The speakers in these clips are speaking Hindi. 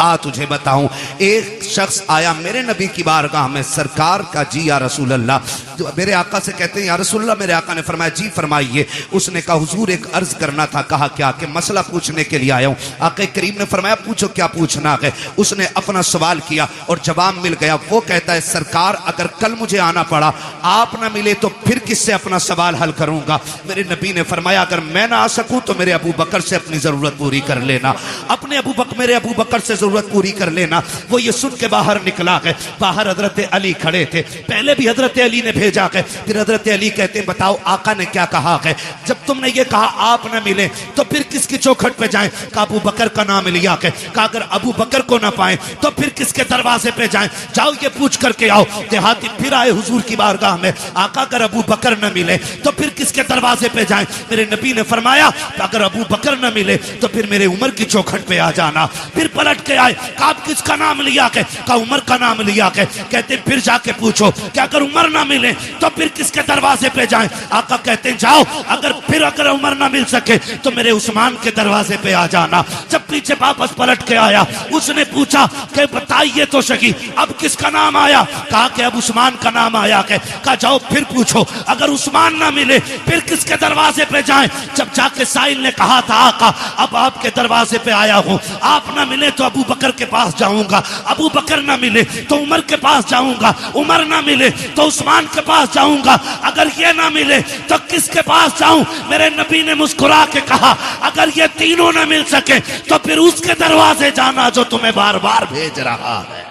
आ तुझे बताऊं। एक शख्स आया मेरे नबी की बारगाह में, सरकार का जी या रसूल अल्लाह, जो मेरे आका से कहते हैं या रसूल अल्लाह। मेरे आका ने फरमाया जी फरमाइए। उसने कहा हुजूर एक अर्ज करना था। कहा क्या? कि मसला पूछने के लिए आया हूं। आका करीम ने फरमाया पूछो क्या पूछना है। उसने अपना सवाल किया और जवाब मिल गया। वो कहता है सरकार अगर कल मुझे आना पड़ा, आप ना मिले तो फिर किससे अपना सवाल हल करूंगा। मेरे नबी ने फरमाया अगर मैं ना आ सकूं तो मेरे अबू बकर से अपनी जरूरत पूरी कर लेना, अपने मेरे अबू बकर से जरूरत पूरी कर लेना। वो ये सुन के बाहर निकला गए। बाहर हजरत अली खड़े थे। पहले भी हजरत अली ने भेजा गए। फिर हजरत अली कहते बताओ आका ने क्या कहा है। जब तुमने ये कहा आप ना मिले तो फिर किसकी चौखट पे जाएं। कहा अबू बकर का नाम लिया के। कहा अगर अबू बकर को ना पाए तो फिर किसके दरवाजे पे जाएं। जाओ ये पूछ करके आओ। देहाती फिर आए हुजूर की बारगाह में। आका अगर अबू बकर न मिले तो फिर किसके दरवाजे पे जाएं। मेरे नबी ने फरमाया अगर अबू बकर न मिले तो फिर मेरे उमर की चौखट पे आ जाना। फिर पलट के आए। कहा किसका नाम लिया के। कहा उमर का नाम लिया के। कहते फिर जाके पूछो कि अगर उमर ना मिले तो फिर किसके दरवाजे पे जाएं। आका कहते जाओ अगर उमर ना मिल सके तो मेरे उस्मान के दरवाजे पे आ जाना। जब पीछे वापस पलट के आया उसने पूछा कि बताइए तो सही अब किसका नाम आया। कहा कि अब उस्मान का नाम आया के। कहा जाओ फिर पूछो अगर उस्मान ना मिले फिर किसके दरवाजे पे जाएं। जब जाके साहिल ने कहा था आका अब आपके दरवाजे पे आया हूं, आप ना मिले तो अबू बकर के पास जाऊंगा, अबू बकर ना मिले तो उमर के पास जाऊंगा, उमर ना मिले तो उस्मान के पास जाऊंगा, अगर ये ना मिले तो किसके पास जाऊं। मेरे नबी ने मुस्कुरा के कहा अगर ये तीनों ना मिल सके तो फिर उसके दरवाजे जाना जो तुम्हें बार बार भेज रहा है।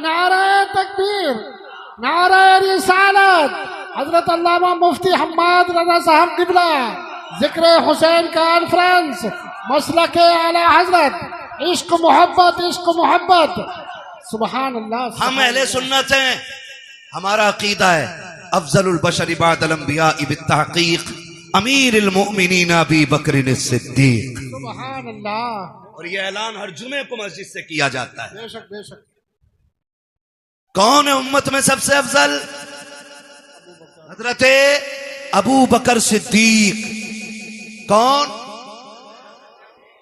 नारे तकबीर, नारे रिसालत। हजरत अल्लामा मुफ्ती हम्माद रजा साहब किबला जिक्र हुसैन कॉन्फ्रेंस मसलक आला हजरत इश्क मोहब्बत। सुभान अल्लाह। हम अहले सुन्नत हैं। हमारा अकीदा है अफजलुल बशर बअदल अंबिया बित्तहकीक अमीरुल मोमिनीन अबू बकर सिद्दीक। सुभान अल्लाह। और ये ऐलान हर जुमे को मस्जिद से किया जाता है। बेशक बेशक। कौन है उम्मत में सबसे अफजल? हजरत अबू बकर सिद्दीक। कौन?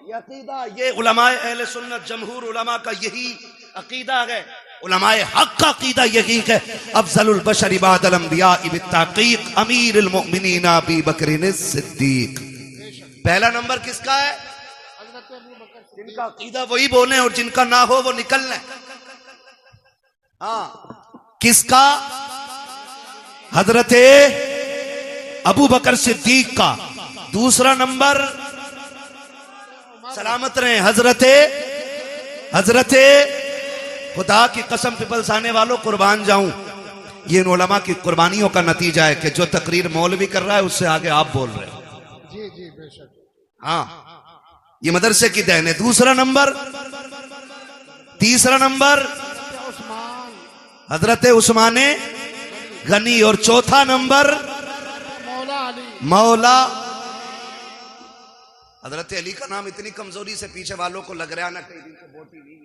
ये अकीदा, ये उलमाए अहले सुन्नत जमहूर उलमा का यही अकीदा है। उलमाए हक का अकीदा यही है अफजलुल बशर बअदल अंबिया बित्तहकीक अमीरुल मोमिनीन अबू बकर सिद्दीक। पहला नंबर किसका है? जिनका अकीदा वही बोले और जिनका ना हो वो निकल लें। हाँ किसका? हजरत अबू बकर सिद्दीक का। दूसरा नंबर सलामत रहे हजरत खुदा की कसम पिपल्स आने वालों कुर्बान जाऊं। ये इन उलमा की कुर्बानियों का नतीजा है कि जो तकरीर मौलवी कर रहा है उससे आगे आप बोल रहे हो। जी जी बेशक। हाँ ये मदरसे की देन है। तीसरा नंबर हजरत उस्मान गनी और चौथा नंबर मौला हजरत अली का नाम इतनी कमजोरी से पीछे वालों को लग रहा है ना कई दिन से बोटी नहीं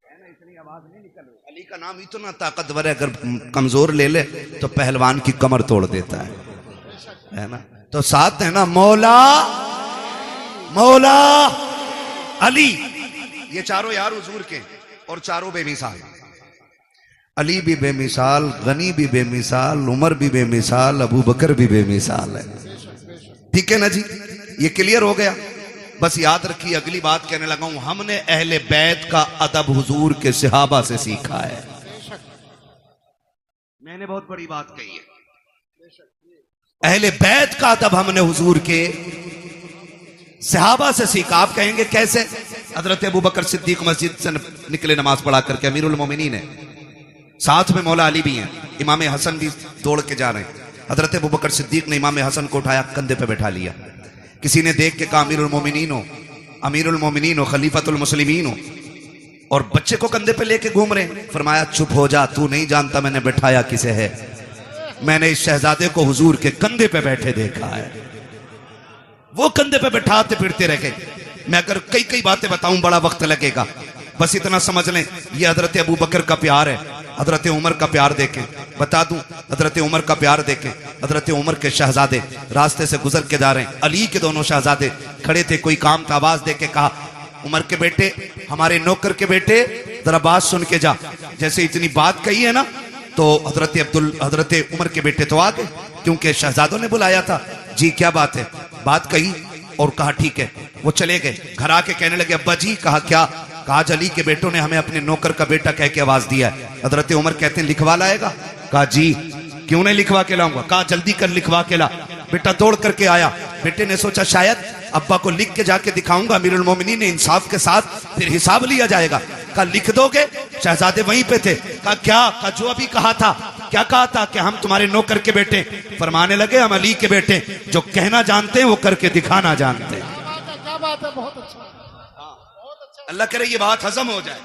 है ना, इतनी आवाज नहीं निकल रही। अली का नाम इतना ताकतवर है, अगर कमजोर ले ले तो पहलवान की कमर तोड़ देता है ना। तो साथ है ना मौला अली। ये चारों यार हुजूर के और चारों बेमिसाल। अली भी बेमिसाल, गनी भी बेमिसाल, उमर भी बेमिसाल, अबू बकर भी बेमिसाल है। ठीक है ना जी, ये क्लियर हो गया। बस याद रखिए अगली बात कहने लगा हूं, हमने अहले बैत का अदब हुजूर के सहाबा से सीखा है। मैंने बहुत बड़ी बात कही है। अहले बैत का अदब हमने हुजूर के सहाबा से सीखा। आप कहेंगे कैसे? हजरत अबू बकर सिद्दीक मस्जिद से निकले नमाज पढ़ा करके, अमीरुल मोमिनीन है, साथ में मौला अली भी हैं, इमाम हसन भी दौड़ के जा रहे हैं। हजरत अबू बकर सिद्दीक ने इमाम हसन को उठाया, कंधे पे बैठा लिया। किसी ने देख के कहा अमीरुल मोमिनीन हो, खलीफतुल मुस्लिमीन हो, और बच्चे को कंधे पे लेके घूम रहे हैं। फरमाया चुप हो जा, तू नहीं जानता मैंने बैठाया किसे है। मैंने इस शहजादे को हुजूर के कंधे पे बैठे देखा है। वो कंधे पे बैठाते फिरते रह गए। मैं अगर कई बातें बताऊं बड़ा वक्त लगेगा, बस इतना समझ लें ये हजरत अबू बकर का प्यार है। हजरत उमर का प्यार देखें, बता दूं हजरत उमर का प्यार देखें। हजरत उमर के शहजादे रास्ते से गुजर के जा रहे हैं, अली के दोनों शहजादे खड़े थे, कोई काम था, आवाज दे के कहा उमर के बेटे, हमारे नौकर के बेटे, जरा बात सुन के जा। जैसे इतनी बात कही है ना, तो हजरत उमर के बेटे तो आ गए, क्योंकि शहजादों ने बुलाया था। जी क्या बात है? बात कही और कहा ठीक है। वो चले गए, घर आके कहने लगे अब्बा जी। कहा क्या? कहा अली के बेटों ने हमें अपने नौकर का बेटा कह के आवाज दिया है। हजरत उमर कहते हैं लिखवा लाएगा? कहा जी क्यों नहीं लिखवा के लाऊंगा। कहा जल्दी कर लिखवा के ला। बेटा दौड़ करके आया। बेटे ने सोचा शायद अब्बा को लिख के जाके दिखाऊंगा, अमीरुल मोमिनीन ने इंसाफ के साथ फिर हिसाब लिया जाएगा। कहा लिख दोगे? शहजादे वहीं पे थे। कहा क्या? कहा जो अभी कहा था। क्या कहा था? कि हम तुम्हारे नौकर के बेटे। फरमाने लगे हम अली के बेटे, जो कहना जानते हैं वो करके दिखाना जानते हैं। क्या बात है, बहुत अच्छा। अल्लाह करे ये बात हजम हो जाए।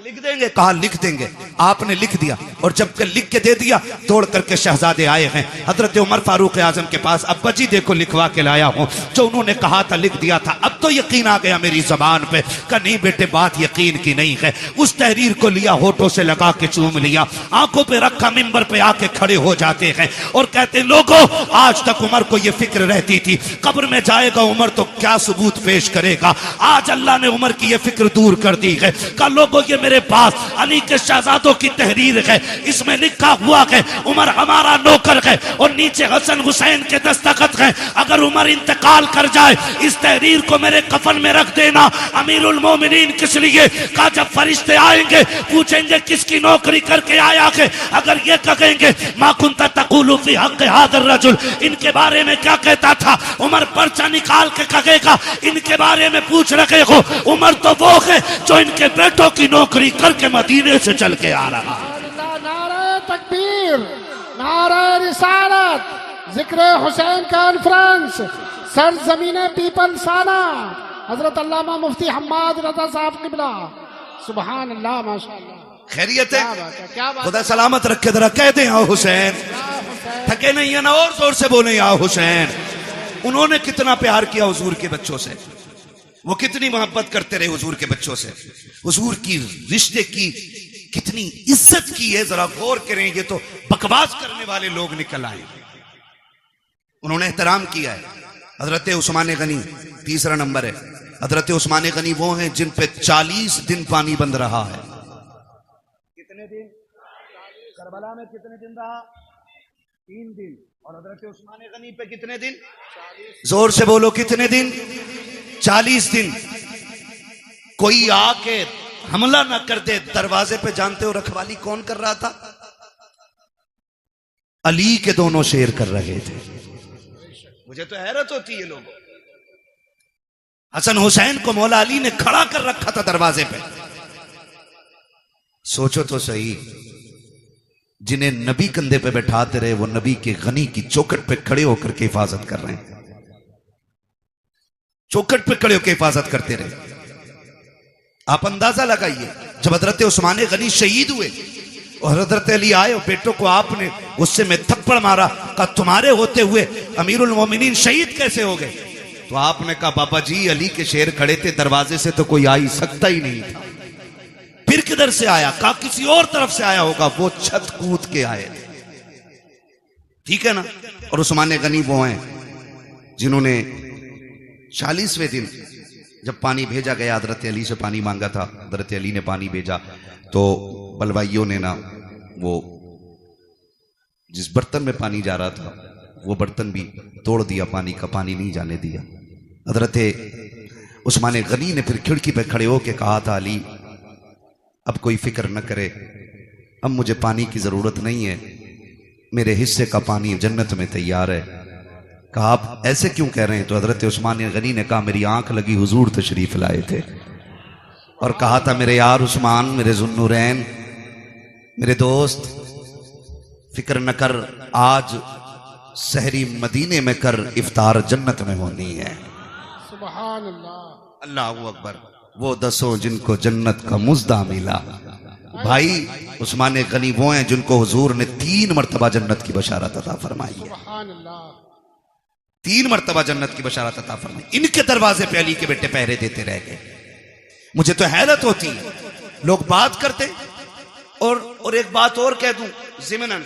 लिख देंगे? कहा लिख देंगे। आपने लिख दिया, और जब लिख के दे दिया, दौड़ करके शहजादे आए हैं हजरत उमर फारूक आजम के पास। अब्बा जी देखो लिखवा के लाया हूं, जो उन्होंने कहा था लिख दिया था। अब तो यकीन आ गया मेरी जबान पे। कहा नहीं बेटे बात यकीन की नहीं है। उस तहरीर को लिया, होठों से लगा के चूम लिया, आंखों पे रखा, मिंबर पे आके खड़े हो जाते हैं और कहते लोगों आज तक उमर को यह फिक्र रहती थी कब्र में जाएगा उमर तो क्या सबूत पेश करेगा। आज अल्लाह ने उमर की यह फिक्र दूर कर दी है। कहा लोगों ये मेरे पास अली के शहजादों की तहरीर है, इसमें लिखा हुआ है उमर हमारा नौकर है और नीचे हसन हुसैन के दस्तखत है। अगर उमर इंतकाल कर जाए इस तहरीर को मेरे कफन में रख देना। अमीरुल मोमिनीन किस लिए? कहा जब फरिश्ते आएंगे पूछेंगे किसकी नौकरी करके आया है, अगर ये कहेंगे मा कुंता तक़ूलु फी हक़्क़ि हाज़ा रजुल, इनके बारे में क्या कहता था, उमर पर्चा निकाल के कहेगा इनके बारे में पूछ रहे हो। उमर तो वो है जो इनके बेटों की नौकरी करके मदीने से चल के आ रहा। नारे तकबीर, नारे रिसालत, जिक्र हुसैन कॉन्फ्रेंस, सर जमीने पीपल साना, हजरत अल्लामा मुफ्ती हम्माद रजा साहब किबला। सुभान अल्लाह, माशाअल्लाह। खैरियत है? क्या बात। खुदा सलामत रखे। जरा कह दें या हुसैन। थके नहीं है ना, और जोर से बोले या हुसैन। उन्होंने कितना प्यार किया हुजूर के बच्चों से, वो कितनी मोहब्बत करते रहे हुजूर के बच्चों से, हुजूर की रिश्ते की कितनी इज्जत की है। जरा गौर करें, ये तो बकवास करने वाले लोग निकल आए। उन्होंने एहतराम किया है। हजरत उस्मान गनी तीसरा नंबर है। हजरत उस्मान गनी वो हैं जिन पे 40 दिन पानी बंद रहा है। कितने दिन? करबला में कितने दिन रहा? 3 दिन। और हजरत उस्मान गनी पे कितने दिन? जोर से बोलो कितने दिन? 40 दिन। कोई आके हमला ना कर दे दरवाजे पे। जानते हो रखवाली कौन कर रहा था? अली के दोनों शेर कर रहे थे। मुझे तो हैरत होती है लोगों। हसन हुसैन को मौला अली ने खड़ा कर रखा था दरवाजे पे। सोचो तो सही, जिन्हें नबी कंधे पे बैठाते रहे वो नबी के गनी की चौखट पे खड़े होकर के हिफाजत कर रहे हैं। चौखट पे खड़े होकर हिफाजत करते रहे। आप अंदाजा लगाइए, जब हजरत उस्मान गनी शहीद हुए और हजरत अली आए और बेटों को आपने गुस्से में थप्पड़ मारा, कहा तुम्हारे होते हुए अमीरुल मोमिनीन शहीद कैसे हो गए? तो आपने कहा बाबा जी अली के शेर खड़े थे, दरवाजे से तो कोई आ ही सकता ही नहीं था। फिर किधर से आया? कहा किसी और तरफ से आया होगा। वो छत कूद के आए। ठीक है ना? और उस्मान गनी वो हैं जिन्होंने 40वें दिन जब पानी भेजा गया, हजरत अली से पानी मांगा था, हजरत अली ने पानी भेजा, तो बलवाइयों ने ना वो जिस बर्तन में पानी जा रहा था वो बर्तन भी तोड़ दिया, पानी का पानी नहीं जाने दिया। हजरत उस्मान गनी ने फिर खिड़की पे खड़े होकर कहा था अली अब कोई फिक्र न करे, अब मुझे पानी की जरूरत नहीं है, मेरे हिस्से का पानी जन्नत में तैयार है। कहा आप ऐसे क्यों कह रहे हैं? तो हजरत उस्मान गनी ने कहा मेरी आंख लगी, हुजूर तशरीफ लाए थे और कहा था मेरे यार उस्मान, मेरे जुन्नुरैन, मेरे दोस्त, फिक्र न कर, आज सहरी मदीने में कर, इफ्तार जन्नत में होनी है। सुभान अल्लाह, अल्लाहू अकबर। वो 10 जिनको जन्नत का मुज्दा मिला। भाई उस्मान गनी वो हैं जिनको हुजूर ने 3 मरतबा जन्नत की बशारत अता फरमाई है। सुभान अल्लाह, 3 मरतबा जन्नत की बशारत अता फरमाई। इनके दरवाजे पे अली के बेटे पहरे देते रह गए। मुझे तो हैरत होती है, लोग बात करते। और एक बात और कह दूं ज़िमनन,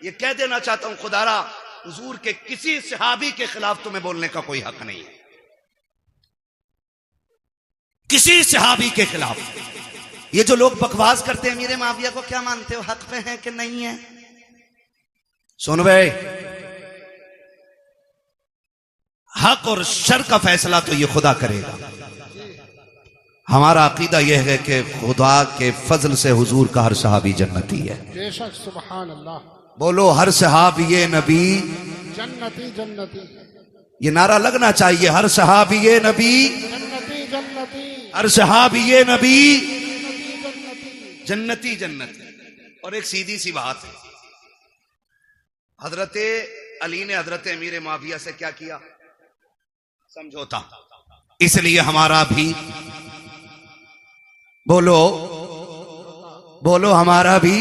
ये कह देना चाहता हूं, खुदारा हुजूर के किसी सहाबी के खिलाफ तुम्हें बोलने का कोई हक नहीं है। किसी सहाबी के खिलाफ। ये जो लोग बकवास करते हैं अमीर माविया को क्या मानते हो, हक पे है कि नहीं है? सुन भाई, हक और शर का फैसला तो ये खुदा करेगा। हमारा अकीदा यह है कि खुदा के फजल से हुजूर का हर सहाबी जन्नती है। बेशक, सुभान अल्लाह। बोलो हर सहाबी नबी जन्नती जन्नती। ये नारा लगना चाहिए, हर सहाबी नबी जन्नती जन्नती। हर सहाबी नबी जन्नती जन्नती जन्नती। और एक सीधी सी बात है, हजरत अली ने हजरत अमीर माविया से क्या किया? समझौता। इसलिए हमारा भी बोलो बोलो हमारा भी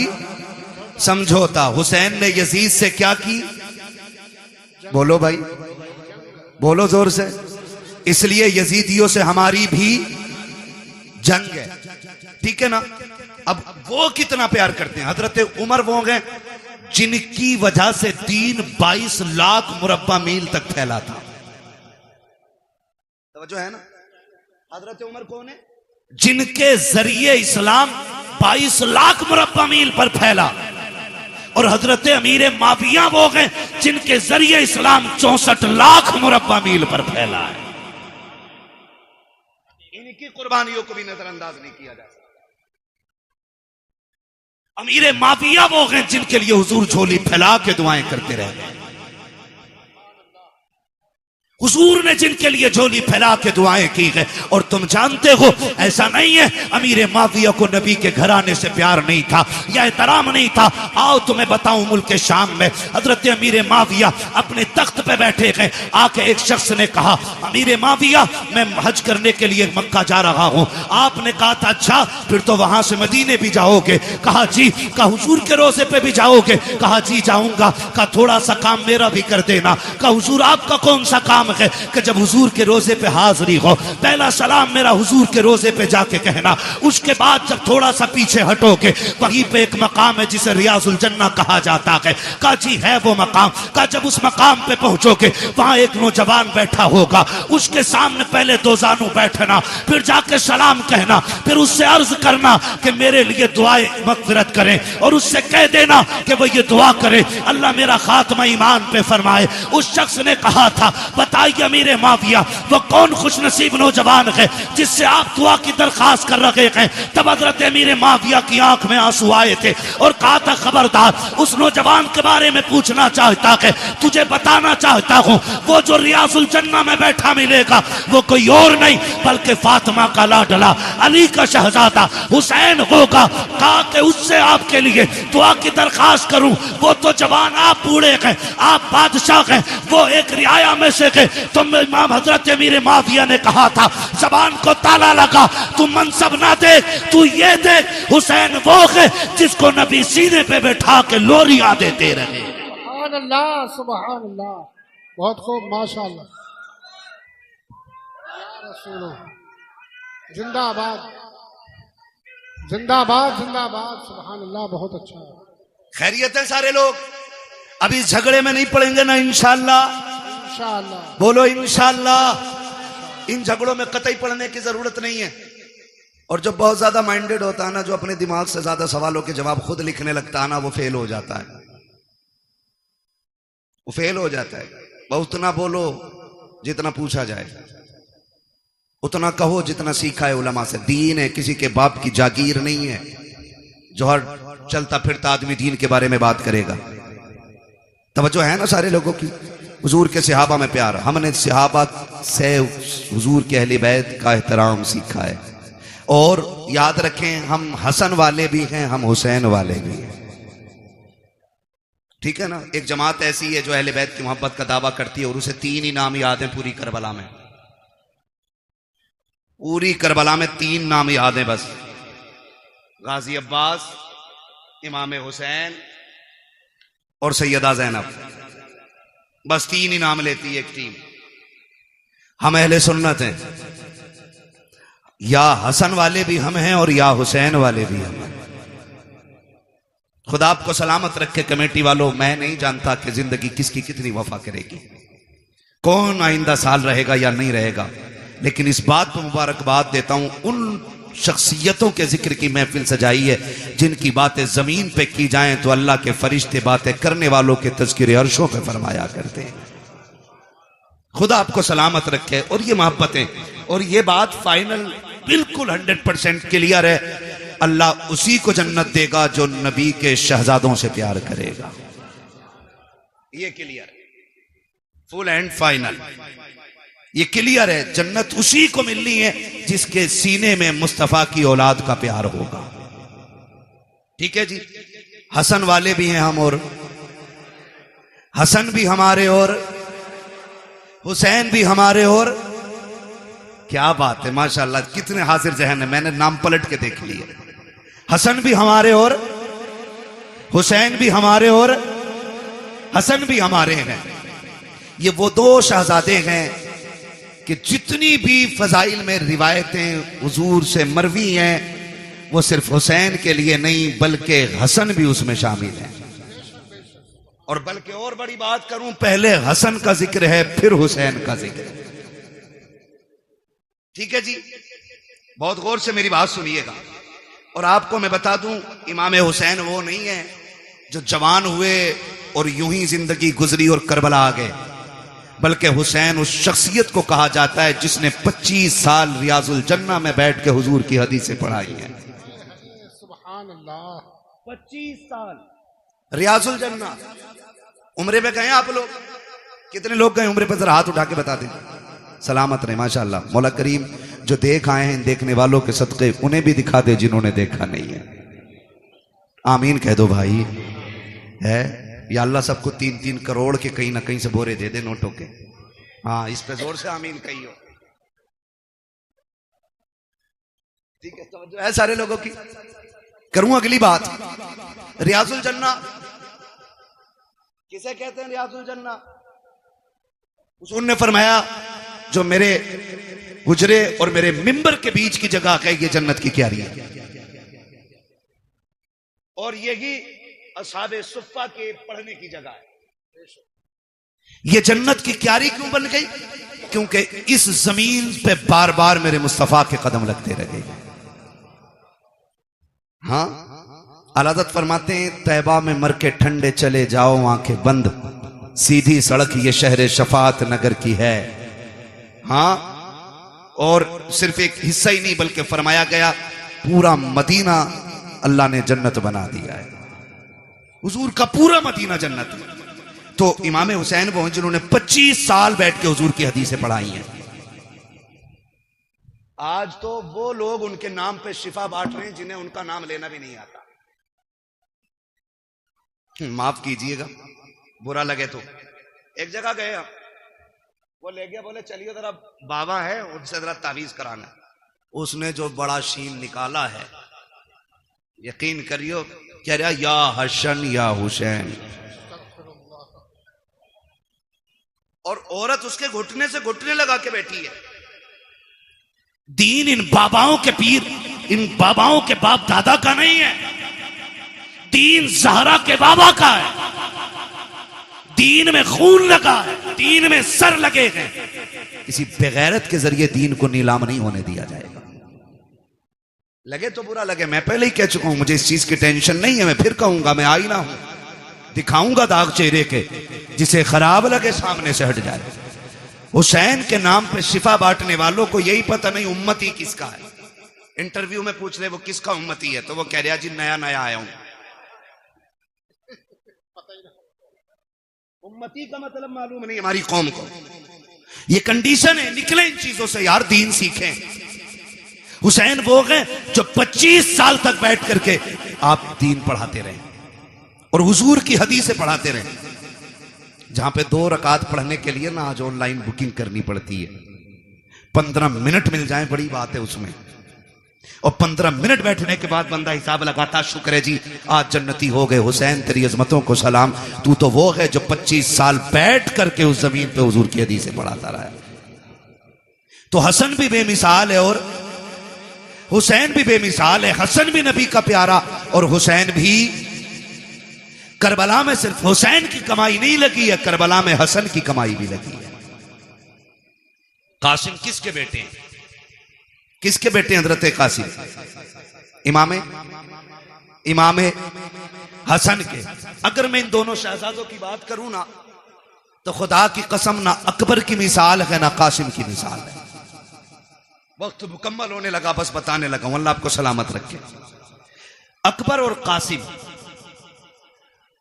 समझौता। हुसैन ने यजीद से क्या की? बोलो भाई, बोलो जोर से। इसलिए यजीदियों से हमारी भी जंग है, ठीक है ना? अब वो कितना प्यार करते हैं। हजरत उमर वो गए जिनकी वजह से दीन 22 लाख मुरब्बा मील तक फैला था। जो है ना, हजरत उमर कौन है? जिनके जरिए इस्लाम 22 लाख मुरब्बा मील पर फैला। और हजरत अमीर माविया वो गए जिनके जरिए इस्लाम 64 लाख मुरब्बा मील पर फैला है। इनकी कुर्बानियों को भी नजरअंदाज नहीं किया जा सकता। अमीर माविया वो गए जिनके लिए हुजूर झोली फैला के दुआएं करते रह गए। हुजूर ने जिनके लिए झोली फैला के दुआएं की है। और तुम जानते हो, ऐसा नहीं है अमीर माविया को नबी के घराने से प्यार नहीं था या एहतराम नहीं था। आओ तुम्हें बताऊं, मुल्क शाम में हजरत अमीर माविया अपने तख्त पे बैठे गए। आके एक शख्स ने कहा, अमीर माविया मैं हज करने के लिए मक्का जा रहा हूं। आपने कहा था अच्छा, फिर तो वहां से मदीने भी जाओगे? कहा जी। कहा हुजूर के रोजे पे भी जाओगे? कहा जी जाऊंगा। कहा थोड़ा सा काम मेरा भी कर देना। कहा हुजूर आपका कौन सा काम है? कि जब हुजूर के रोजे पे हाजिरी हो, पहला सलाम मेरा हुजूर के रोजे पे जाके कहना। उसके बाद जब थोड़ा सा पीछे हटोगे, वहीं पे एक मकाम है जिसे रियाजुल जन्ना कहा जाता है। कहा जी है वो मकाम। कहा जब उस मकाम पे पहुंचोगे, वहां एक नौजवान बैठा होगा, उसके सामने पहले दो जानू बैठना, फिर जाके सलाम कहना, फिर उससे अर्ज करना कि मेरे लिए दुआएं मगफिरत करें, और उससे कह देना कि वो ये दुआ करे अल्लाह मेरा खात्मा ईमान पे फरमाए। उस शख्स ने कहा था, बताइए अमीर माविया वो कौन खुशनसीब नौजवान है जिससे आप दुआ की दरखास्त कर रहे हैं? तब हजरत अमीर माविया की आंख में आंसू आए थे और कहा था, खबरदार, उस नौजवान के बारे में पूछना चाहता है, तुझे बताना चाहता हूं, वो जो रियाजुल जन्ना में बैठा मिलेगा वो कोई और नहीं बल्कि फातिमा का लाडला, अली का शहजादा हुसैन होगा। कहा कि उससे आपके लिए दुआ की दरखास्त करूं? वो तो जवान, आप बूढ़े हैं, आप बादशाह हैं, वो एक रियाया में से है। तो इमाम हजरत अमीर माविया ने कहा था, जबान को ताला लगा, तू मनसब ना देख, तू ये देख हुसैन वो है जिसको नबी सीने पे बैठा के लोरियां देते रहे। सुभान अल्लाह, सुभान अल्लाह। बहुत खूब, माशाअल्लाह। या रसूल, जिंदाबाद जिंदाबाद जिंदाबाद। सुभान अल्लाह, बहुत अच्छा। खैरियत है सारे लोग? अभी झगड़े में नहीं पड़ेंगे ना इंशाअल्लाह? इंशाअल्लाह। बोलो इंशाअल्लाह। इन झगड़ों में कतई पड़ने की जरूरत नहीं है। और जो बहुत ज्यादा माइंडेड होता है ना, जो अपने दिमाग से ज्यादा सवालों के जवाब खुद लिखने लगता है ना, वो फेल हो जाता है, वो फेल हो जाता है। बहुत उतना बोलो जितना पूछा जाए, उतना कहो जितना सीखा है उलमा से। दीन है, किसी के बाप की जागीर नहीं है जो हर चलता फिरता आदमी दीन के बारे में बात करेगा। तवज्जो है ना सारे लोगों की? हुजूर के सहाबा में प्यार, हमने सहाबा से हुजूर के अहले बैत का एहतराम सीखा है। और याद रखें, हम हसन वाले भी हैं, हम हुसैन वाले भी हैं, ठीक है ना? एक जमात ऐसी है जो अहले बैत की मोहब्बत का दावा करती है और उसे 3 ही नाम याद हैं पूरी करबला में। पूरी करबला में 3 नाम याद हैं बस, गाजी अब्बास, इमाम हुसैन और सैयदा ज़ैनब। बस 3 ही नाम लेती है एक टीम। हम अहले सुन्नत हैं, या हसन वाले भी हम हैं और या हुसैन वाले भी हम हैं। खुदा आपको सलामत रखे कमेटी वालों। मैं नहीं जानता कि जिंदगी किसकी कितनी वफा करेगी, कौन आइंदा साल रहेगा या नहीं रहेगा, लेकिन इस बात पर मुबारकबाद देता हूं उन शख्सियतों के जिक्र की महफिल सजाई है जिनकी बातें जमीन पे की जाएं तो अल्लाह के फरिश्ते बातें करने वालों के तज़किरे अर्शों पे फरमाया करते हैं। खुदा आपको सलामत रखे। और ये मोहब्बतें और ये बात फाइनल बिल्कुल 100% क्लियर है, अल्लाह उसी को जन्नत देगा जो नबी के शहजादों से प्यार करेगा। ये क्लियर है, फुल एंड फाइनल ये क्लियर है। जन्नत उसी को मिलनी है जिसके सीने में मुस्तफा की औलाद का प्यार होगा। ठीक है जी। हसन वाले भी हैं हम, और हसन भी हमारे और हुसैन भी हमारे, और क्या बात है माशाल्लाह, कितने हाजिर जहन है, मैंने नाम पलट के देख लिए। हसन भी हमारे और हुसैन भी हमारे और हसन भी हमारे हैं। ये वो दो शहजादे हैं कि जितनी भी फजाइल में रिवायतें हुजूर से मरवी हैं वो सिर्फ हुसैन के लिए नहीं बल्कि हसन भी उसमें शामिल है। और बल्कि और बड़ी बात करूं, पहले हसन का जिक्र है फिर हुसैन का जिक्र है। ठीक है जी, बहुत गौर से मेरी बात सुनिएगा। और आपको मैं बता दूं, इमाम हुसैन वो नहीं है जो जवान हुए और यूं ही जिंदगी गुजरी और करबला आ गए, बल्कि हुसैन उस शख्सियत को कहा जाता है जिसने 25 साल रियाजुल जन्ना में बैठ के हुजूर की हदीसें पढ़ाई हैं। सुभान अल्लाह। 25 साल रियाजुल जन्ना। उम्रे पे गए आप लोग? कितने लोग गए उम्रे पे? जरा हाथ उठा के बता दें। सलामत रहे माशाअल्लाह। मौला करीम जो देख आए हैं देखने वालों के सदक़े उन्हें भी दिखा दे जिन्होंने देखा नहीं है। आमीन कह दो भाई। है या अल्लाह सबको 3-3 करोड़ के कहीं ना कहीं से बोरे दे दे नोटों के। हाँ, इस पे जोर से आमीन कहियो। ठीक है, तो है सारे लोगों की। करूं अगली बात। रियाजुल जन्ना किसे कहते हैं? रियाजुल जन्ना। हुजूर ने फरमाया जो मेरे हुजरे और मेरे मिंबर के बीच की जगह है ये जन्नत की क्यारी है। और यही असहाबे सुफ़्फ़ा के पढ़ने की जगह है। ये जन्नत की क्यारी क्यों बन गई? क्योंकि इस जमीन पे बार बार मेरे मुस्तफा के कदम लगते रहे। हाँ, अलादत फरमाते हैं तैबा में मर के ठंडे चले जाओ आंखें बंद, सीधी सड़क ये शहर शफात नगर की है। हाँ, और सिर्फ एक हिस्सा ही नहीं बल्कि फरमाया गया पूरा मदीना अल्लाह ने जन्नत बना दिया है। हुजूर का पूरा मदीना जन्नत है। तो इमाम हुसैन वो हैं जिन्होंने 25 साल बैठ के हुजूर की हदीसें पढ़ाई हैं। आज तो वो लोग उनके नाम पे शिफा बांट रहे हैं जिन्हें उनका नाम लेना भी नहीं आता। माफ कीजिएगा, बुरा लगे तो। एक जगह गए हम, वो ले गया, बोले चलिए जरा बाबा है उनसे जरा तावीज कराना। उसने जो बड़ा शीन निकाला है, यकीन करियो, कह रहा या हसन या हुसैन। और औरत उसके घुटने से घुटने लगा के बैठी है। दीन इन बाबाओं के पीर, इन बाबाओं के बाप दादा का नहीं है। दीन ज़हरा के बाबा का है। दीन में खून लगा है, दीन में सर लगे हैं। किसी बेगैरत के जरिए दीन को नीलाम नहीं होने दिया जाएगा। लगे तो बुरा लगे, मैं पहले ही कह चुका हूं, मुझे इस चीज की टेंशन नहीं है। मैं फिर कहूंगा, मैं आईना हूं, दिखाऊंगा दाग चेहरे के, जिसे खराब लगे सामने से हट जाए। हुसैन के नाम पे शिफा बांटने वालों को यही पता नहीं उम्मती किसका है। इंटरव्यू में पूछ रहे वो किसका उम्मती है, तो वो कह रहा जी नया नया आया हूं। उम्मती का मतलब मालूम नहीं हमारी कौम को। ये कंडीशन है, निकले इन चीजों से यार, दीन सीखें। हुसैन वो हैं जो 25 साल तक बैठ करके आप दीन पढ़ाते रहे और हुजूर की हदीसें पढ़ाते रहे। जहां पे 2 रकात पढ़ने के लिए ना आज ऑनलाइन बुकिंग करनी पड़ती है। 15 मिनट मिल जाए बड़ी बात है उसमें, और 15 मिनट बैठने के बाद बंदा हिसाब लगाता, शुक्र है जी आज जन्नती हो गए। हुसैन तेरी अजमतों को सलाम, तू तो वो है जो 25 साल बैठ करके उस जमीन पे हुजूर की हदीसें पढ़ाता रहा है। तो हसन भी बेमिसाल है और हुसैन भी बेमिसाल है। हसन भी नबी का प्यारा और हुसैन भी। करबला में सिर्फ हुसैन की कमाई नहीं लगी है, करबला में हसन की कमाई भी लगी है। कासिम किसके बेटे हैं? किसके बेटे हैं हजरत कासिम? इमाम हसन के। अगर मैं इन दोनों शहजादों की बात करूं ना, तो खुदा की कसम ना अकबर की मिसाल है ना कासिम की मिसाल है। वक्त मुकम्मल होने लगा, बस बताने लगा हूं, अल्लाह आपको सलामत रखे। अकबर और कासिम,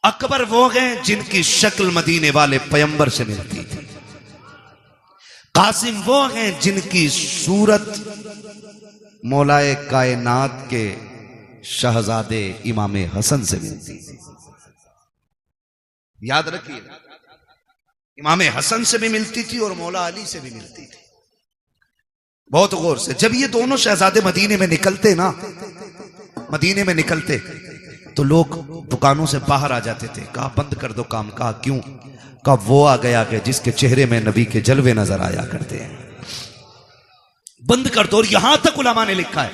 अकबर वो हैं जिनकी शक्ल मदीने वाले पैगंबर से मिलती थी। कासिम वो हैं जिनकी सूरत मौलाए कायनात के शहजादे इमाम हसन से मिलती थी। याद रखिए, इमाम हसन से भी मिलती थी और मौला अली से भी मिलती थी। बहुत गौर से, जब ये दोनों शहजादे मदीने में निकलते ना, मदीने में निकलते तो लोग दुकानों से बाहर आ जाते थे। कहा बंद कर दो काम। कहा क्यों? कहा वो आ गया कि जिसके चेहरे में नबी के जलवे नजर आया करते हैं, बंद कर दो। और यहां तक उलमा ने लिखा है,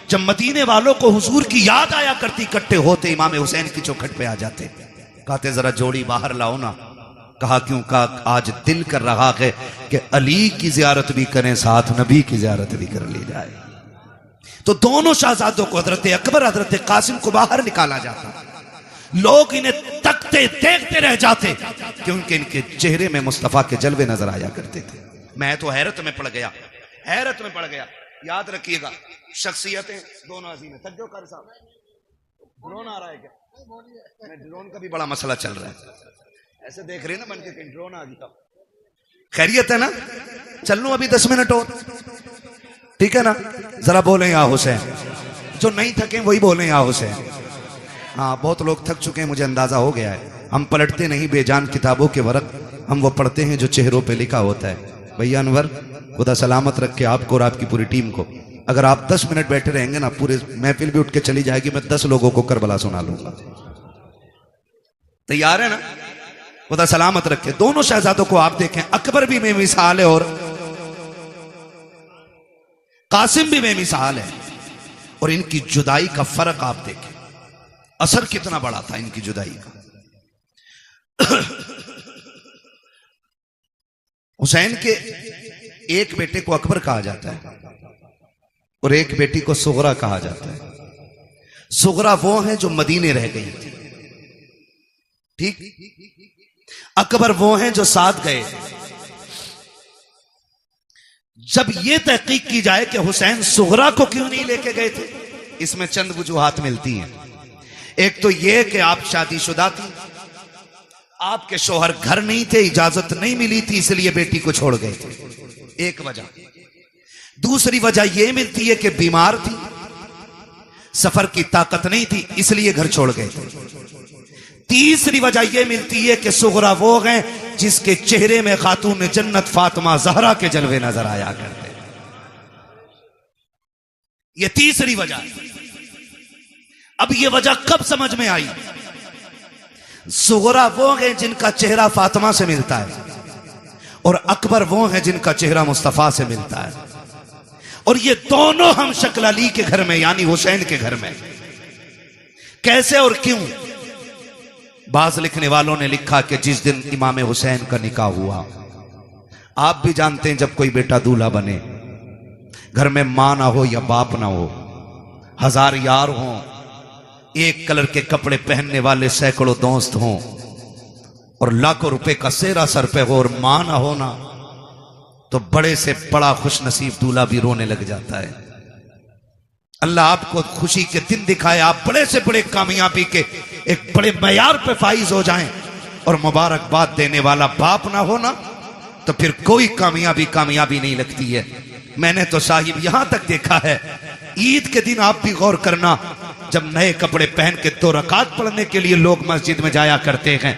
जब मदीने वालों को हुजूर की याद आया करती, इकट्ठे होते इमाम हुसैन की चौखट पे आ जाते, कहते जरा जोड़ी बाहर लाओ ना। कहा क्यों? कहा आज दिल कर रहा है कि अली की जियारत भी करें, साथ नबी की जियारत भी कर ली जाए। तो दोनों शहजादों को, हजरत अकबर हजरत कासिम को बाहर निकाला जाता। लोग इन्हें तकते देखते रह जाते क्योंकि इनके चेहरे में मुस्तफा के जलवे नजर आया करते थे। मैं तो हैरत में पड़ गया, हैरत में पड़ गया। याद रखिएगा, शख्सियतें दोनों अजीम है। तज्जो कर साहब, ड्रोन आ रहा है क्या? ड्रोन का भी बड़ा मसला चल रहा है। ऐसे देख रहे हैं ना बन के, ड्रोन आ गया। खैरियत है ना? चल लूं अभी 10 मिनट और, ठीक है ना? जरा बोले या हुसैन, जो नहीं थके वही बोले या हुसैन। हाँ, बहुत लोग थक चुके हैं, मुझे अंदाजा हो गया है। हम पलटते नहीं बेजान किताबों के वरक, हम वो पढ़ते हैं जो चेहरों पे लिखा होता है। भैया अनवर, खुदा सलामत रखे आपको और आपकी पूरी टीम को। अगर आप 10 मिनट बैठे रहेंगे ना, पूरे महफिल भी उठ के चली जाएगी। मैं 10 लोगों को करबला सुना लूंगा। तैयार है ना? खुदा सलामत रखे। दोनों शहजादों को आप देखें, अकबर भी बेमिसाल है और कासिम भी बेमिसाल है। और इनकी जुदाई का फर्क आप देखें, असर कितना बड़ा था इनकी जुदाई का। हुसैन के एक बेटे को अकबर कहा जाता है और एक बेटी को सुगरा कहा जाता है। सुगरा वो है जो मदीने रह गई थी, ठीक। अकबर वो हैं जो साथ गए। जब यह तहकीक की जाए कि हुसैन सुगरा को क्यों नहीं लेके गए थे, इसमें चंद वजूहात मिलती हैं। एक तो यह कि आप शादीशुदा थी, आपके शौहर घर नहीं थे, इजाजत नहीं मिली थी, इसलिए बेटी को छोड़ गए थे, एक वजह। दूसरी वजह यह मिलती है कि बीमार थी, सफर की ताकत नहीं थी, इसलिए घर छोड़ गए थे। तीसरी वजह यह मिलती है कि सुगरा वो हैं जिसके चेहरे में खातून जन्नत फातिमा ज़हरा के जलवे नजर आया करते। यह तीसरी वजह है। अब यह वजह कब समझ में आई? सुगरा वो हैं जिनका चेहरा फातिमा से मिलता है और अकबर वो हैं जिनका चेहरा मुस्तफा से मिलता है। और ये दोनों हम शक्ल अली के घर में यानी हुसैन के घर में। कैसे और क्यों? बाज लिखने वालों ने लिखा कि जिस दिन इमाम हुसैन का निकाह हुआ, आप भी जानते हैं जब कोई बेटा दूल्हा बने, घर में मां ना हो या बाप ना हो, 1000 यार हों, एक कलर के कपड़े पहनने वाले सैकड़ों दोस्त हों और लाखों रुपए का सेहरा सर पे हो और मां ना हो ना, तो बड़े से बड़ा खुश नसीब दूल्हा भी रोने लग जाता है। अल्लाह आपको खुशी के दिन दिखाए, आप बड़े से बड़े कामयाबी के एक बड़े मयार पे फाइज हो जाएं और मुबारकबाद देने वाला बाप ना हो ना, तो फिर कोई कामयाबी नहीं लगती है। मैंने तो साहिब यहां तक देखा है, ईद के दिन आप भी गौर करना, जब नए कपड़े पहन के 2 रकात पढ़ने के लिए लोग मस्जिद में जाया करते हैं,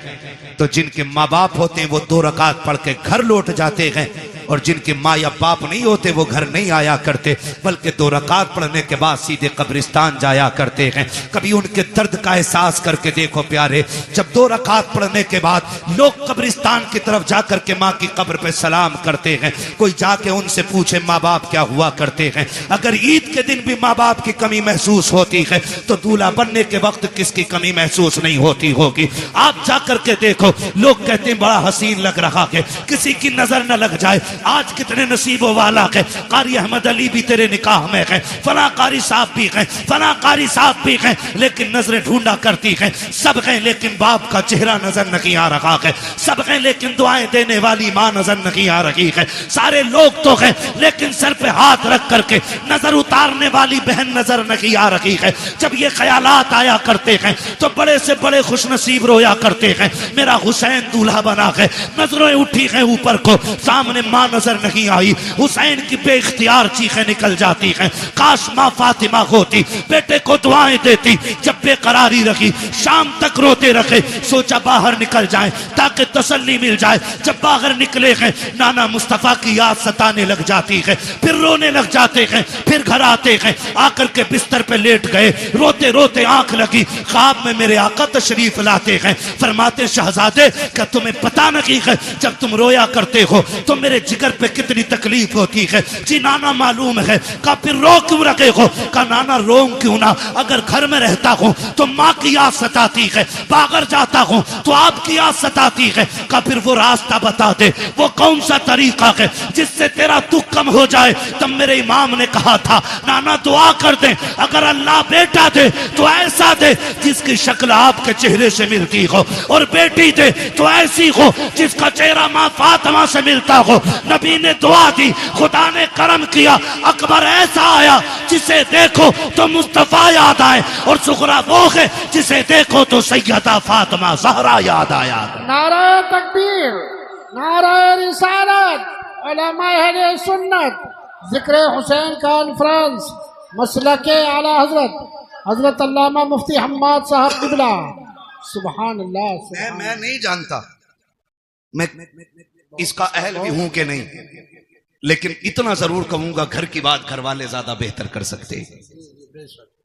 तो जिनके माँ बाप होते हैं वो 2 रकात पढ़ के घर लौट जाते हैं और जिनके माँ या बाप नहीं होते वो घर नहीं आया करते, बल्कि 2 रकात पढ़ने के बाद सीधे कब्रिस्तान जाया करते हैं। कभी उनके दर्द का एहसास करके देखो प्यारे, जब 2 रकात पढ़ने के बाद लोग कब्रिस्तान की तरफ जाकर के माँ की कब्र पे सलाम करते हैं, कोई जाके उनसे पूछे माँ बाप क्या हुआ करते हैं। अगर ईद के दिन भी माँ बाप की कमी महसूस होती है तो दूल्हा बनने के वक्त किसकी कमी महसूस नहीं होती होगी। आप जाकर के देखो, लोग कहते हैं बड़ा हसीन लग रहा है, किसी की नजर न लग जाए, आज कितने नसीबों वाला है, कारी अहमद अली भी तेरे निकाह में है, फला कारी साहब भी है, फला कारी साहब भी है, लेकिन नजरें ढूंढा करती हैं, सब हैं लेकिन बाप का चेहरा नजर नहीं आ रहा है, सब हैं लेकिन दुआएं देने वाली माँ नजर नहीं आ रही है, सारे लोग तो हैं लेकिन सर पे हाथ रख करके नजर उतारने वाली बहन नजर नहीं आ रही है। जब ये ख्यालात आया करते हैं तो बड़े से बड़े खुशनसीब रोया करते हैं, मेरा हुसैन दूल्हा बना है, नजरें उठी हैं ऊपर को, सामने माँ नजर नहीं आई, हुसैन की बेइख्तियार चीखें निकल जाती हैं, काश माँ फातिमा होती, बेटे को दुआएं देती, जब बेकरारी रखी शाम तक रोते रखे, सोचा बाहर निकल जाए ताकि तसल्ली मिल जाए। जब बाहर निकले हैं नाना मुस्तफा की याद सताने लग जाती है, फिर रोने लग जाते हैं, फिर घर आते हैं, आकर के बिस्तर पे लेट गए, रोते रोते आंख लगी, ख्वाब में मेरे आका तशरीफ लाते हैं, फरमाते शहजादे क्या तुम्हें पता नहीं है जब तुम रोया करते हो तो मेरे जिगर पे कितनी तकलीफ होती है? जी नाना मालूम है। का फिर रो क्यों रखे हो? का नाना रो क्यों ना, अगर घर में रहता हूँ तो माँ की याद सताती है, बाहर जाता हूँ तो आपकी याद सताती है। का फिर वो रास्ता बता दे, वो कौन सा तरीका है जिससे तेरा दुख कम हो जाए? तब मेरे इमाम ने कहा था नाना दुआ कर दे, अगर अल्लाह बेटा दे तो ऐसा दे जिसकी शक्ल आपके चेहरे से मिलती हो, और बेटी दे तो ऐसी हो जिसका चेहरा माँ फातिमा से मिलता हो। नबी ने दुआ दी, खुदा ने करम किया, अकबर ऐसा आया जिसे देखो तो मुस्तफा याद आए, और सुगरा वो है जिसे देखो तो सैयदा फातिमा ज़हरा याद आया। नारा तकबीर, नारा रिसालत, उलमा अहले सुन्नत, जिक्र हुसैन कॉन्फ्रेंस, मसलके आला हजरत हजरत अल्लामा मुफ्ती हम्माद साहब किबला। सुभान अल्लाह। मैं नहीं जानता मैं इसका अहल भी हूं कि नहीं, लेकिन इतना जरूर कहूंगा घर की बात घर वाले ज्यादा बेहतर कर सकते हैं,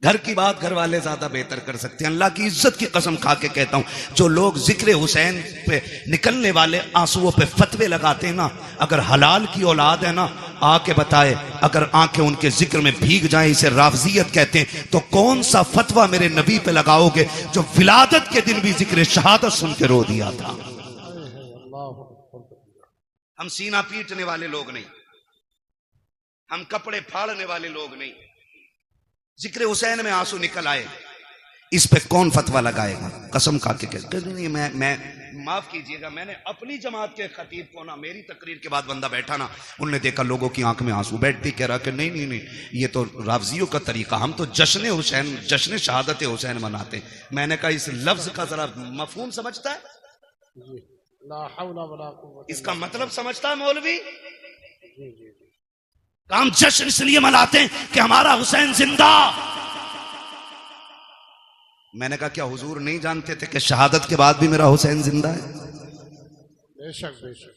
घर की बात घर वाले ज्यादा बेहतर कर सकते हैं। अल्लाह की इज्जत की कसम खा के कहता हूं, जो लोग जिक्र हुसैन पे निकलने वाले आंसुओं पे फतवे लगाते हैं ना, अगर हलाल की औलाद है ना, आके बताए अगर आंखें उनके जिक्र में भीग जाएं, इसे राफजियत कहते हैं, तो कौन सा फतवा मेरे नबी पे लगाओगे जो विलादत के दिन भी जिक्र शहादत सुन के रो दिया था? हम सीना पीटने वाले लोग नहीं, हम कपड़े फाड़ने वाले लोग नहीं। जिक्र हुसैन में आंसू निकल आए, इस पे कौन फतवा लगाएगा? कसम खा के कहते नहीं, मैं माफ कीजिएगा, मैंने अपनी जमात के खतीब को ना, मेरी तकरीर के बाद बंदा बैठा ना, उनने देखा लोगों की आंख में आंसू, बैठती कह रहा कि नहीं नहीं नहीं, ये तो राफजियों का तरीका, हम तो जश्न हुसैन, जश्न शहादत हुसैन मनाते। मैंने कहा इस लफ्ज का जरा मफहूम समझता है? इसका मतलब समझता है मौलवी? हम जश्न इसलिए मनाते हैं कि हमारा हुसैन जिंदा। मैंने कहा क्या हुजूर नहीं जानते थे कि शहादत के बाद भी मेरा हुसैन जिंदा है? बेशक बेशक।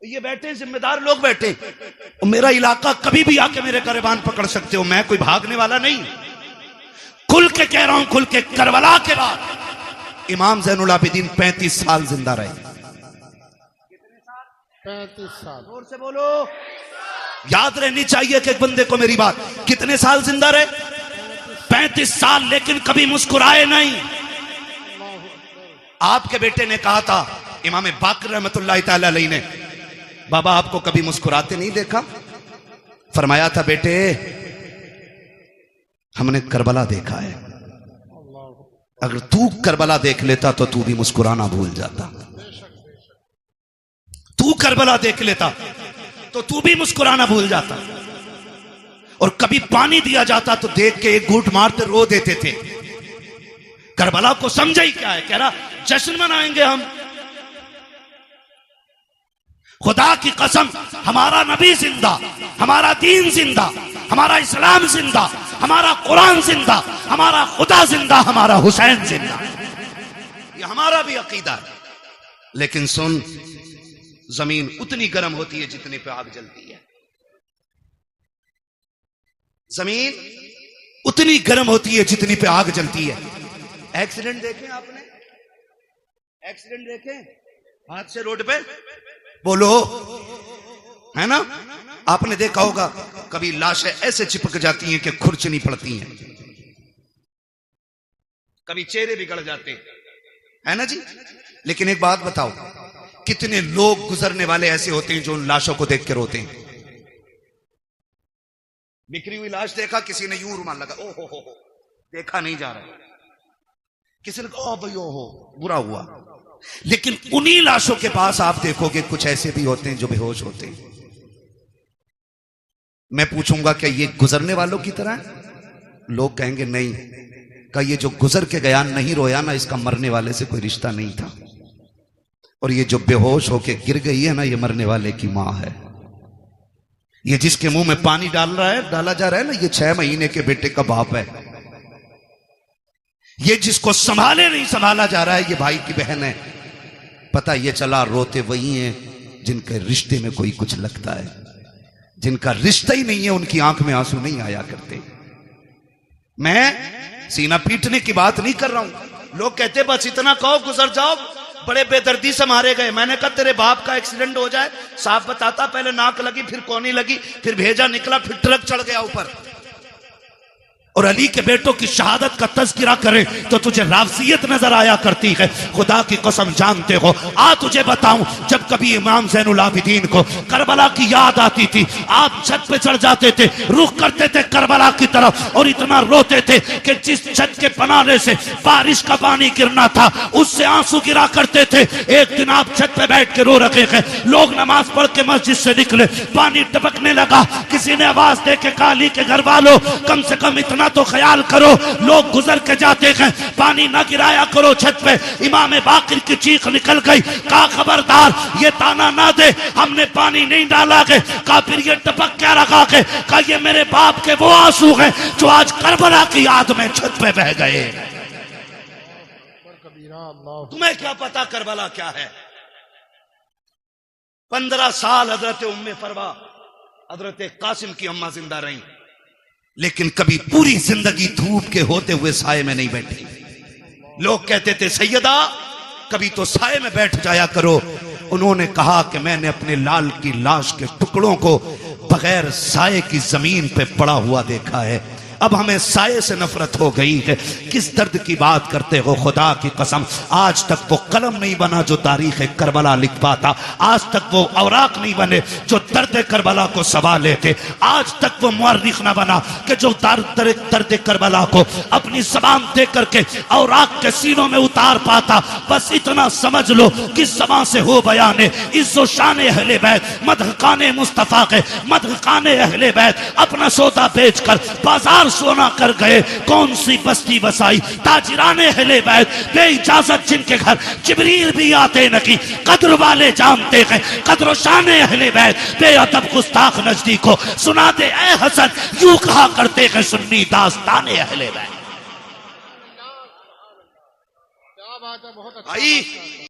ये बैठे जिम्मेदार लोग बैठे, मेरा इलाका कभी भी आके मेरे गिरबान पकड़ सकते हो, मैं कोई भागने वाला नहीं। खुल के कह रहा हूं, खुल के, करबला के बाद इमाम ज़ैनुल आबिदीन 35 साल जिंदा रहे। 35 साल। जोर से बोलो, याद रहनी चाहिए कि एक बंदे को मेरी बात। कितने साल जिंदा रहे? 35 साल, लेकिन कभी मुस्कुराए नहीं। आपके बेटे ने कहा था, इमाम बाकर रहमतुल्लाह तआला अलैहि ने, बाबा आपको कभी मुस्कुराते नहीं देखा? फरमाया था बेटे हमने करबला देखा है, अगर तू करबला देख लेता तो तू भी मुस्कुराना भूल जाता। तू करबला देख लेता तो तू भी मुस्कुराना भूल जाता। और कभी पानी दिया जाता तो देख के एक घूंट मारते रो देते थे। करबला को समझा ही क्या है, कह रहा जश्न मनाएंगे हम। खुदा की कसम, हमारा नबी जिंदा, हमारा दीन जिंदा, हमारा इस्लाम जिंदा, हमारा कुरान जिंदा, हमारा खुदा जिंदा, हमारा हुसैन जिंदा। ये हमारा भी अकीदा है। लेकिन सुन, जमीन उतनी गर्म होती है जितने पे आग जलती है। जमीन उतनी गर्म होती है जितनी पे आग जलती है। एक्सीडेंट देखे आपने? एक्सीडेंट देखे हाथ से रोड पे? बोलो, है ना? आपने देखा होगा कभी लाशें ऐसे चिपक जाती हैं कि खुरचनी पड़ती हैं, कभी चेहरे बिगड़ जाते हैं, है ना जी? लेकिन एक बात बताओ, कितने लोग गुजरने वाले ऐसे होते हैं जो उन लाशों को देख के रोते हैं। बिखरी हुई लाश देखा, किसी ने यूं रुमाल लगा, ओ हो, देखा नहीं जा रहा, किसी ने कहा भाई ओ हो, बुरा हुआ। लेकिन उन्हीं लाशों के पास आप देखोगे कुछ ऐसे भी होते हैं जो बेहोश होते हैं। मैं पूछूंगा क्या ये गुजरने वालों की तरह है? लोग कहेंगे नहीं, का ये जो गुजर के गया नहीं रोया ना, इसका मरने वाले से कोई रिश्ता नहीं था। और ये जो बेहोश होके गिर गई है ना, ये मरने वाले की मां है। ये जिसके मुंह में पानी डाला जा रहा है ना, ये 6 महीने के बेटे का बाप है। ये जिसको संभाले नहीं संभाला जा रहा है, ये भाई की बहन है। पता ये चला रोते वही हैं जिनके रिश्ते में कोई कुछ लगता है। जिनका रिश्ता ही नहीं है, उनकी आंख में आंसू नहीं आया करते। मैं सीना पीटने की बात नहीं कर रहा हूं। लोग कहते बस इतना कहो गुजर जाओ, बड़े बेदर्दी से मारे गए। मैंने कहा तेरे बाप का एक्सीडेंट हो जाए, साफ बताता, पहले नाक लगी, फिर कोनी लगी, फिर भेजा निकला, फिर ट्रक चढ़ गया ऊपर। और अली के बेटों की शहादत का तज़किरा करें तो तुझे रावसियत नजर आया करती है। खुदा की कसम जानते हो, आ तुझे बताऊं, जब कभी इमाम ज़ैनुल आबिदीन को करबला की याद आती थी, आप छत पे चढ़ जाते थे, रुख करते थे करबला की तरफ और इतना रोते थे कि जिस छत के पनारे से बारिश का पानी गिरना था, उससे आंसू गिरा करते थे। एक दिन आप छत पे बैठ के रो रखे हैं, लोग नमाज पढ़ के मस्जिद से निकले, पानी टपकने लगा। किसी ने आवाज दे के कहा, अली के घर वालों, कम से कम इतना तो ख्याल करो, लोग गुजर के जाते हैं, पानी ना गिराया करो छत पे। इमाम बाकिर की चीख निकल गई, कहा खबरदार ये ताना ना दे, हमने पानी नहीं डाला के। कहा फिर ये टपक क्या रखा के? कहा ये मेरे बाप के वो आंसू हैं जो आज करबला की याद में छत पे बह गए। तुम्हें क्या पता करबला क्या है? 15 साल हजरत उम्मे फरवा, हजरत कासिम की अम्मा जिंदा रही, लेकिन कभी पूरी जिंदगी धूप के होते हुए साए में नहीं बैठी। लोग कहते थे सैयदा कभी तो साए में बैठ जाया करो। उन्होंने कहा कि मैंने अपने लाल की लाश के टुकड़ों को बगैर साए की जमीन पे पड़ा हुआ देखा है। अब हमें साए से नफरत हो गई है। किस दर्द की बात करते हो? खुदा की कसम, आज तक वो कलम नहीं बना जो तारीख करबला लिख पाता। आज तक वो औराक नहीं बने जो दर्द करबला को सवा लेते। आज तक वो मुअर्रिख न बना कि जो दर्द करबला को अपनी जबान दे करके औराक के सीनों में उतार पाता। बस इतना समझ लो कि जबान से हो बयाने इज्जो शान अहले बैत, मदहकाने मुस्तफा के मदहकाने अहले बैत अपना सौदा बेचकर बाजार सोना कर गए। कौन सी बस्ती बसाई ताजिराने अहले बैत, बेइजाजत जिनके घर जिब्रील भी आते नहीं। कद्र वाले जानते हैं कद्र शान अहले बैत, बेअदब गुस्ताख नजदीक को सुना दे ए हसन, यूं कहा करते हैं सुन्नी दास्ताने अहले बैत। क्या बात है, बहुत अच्छा।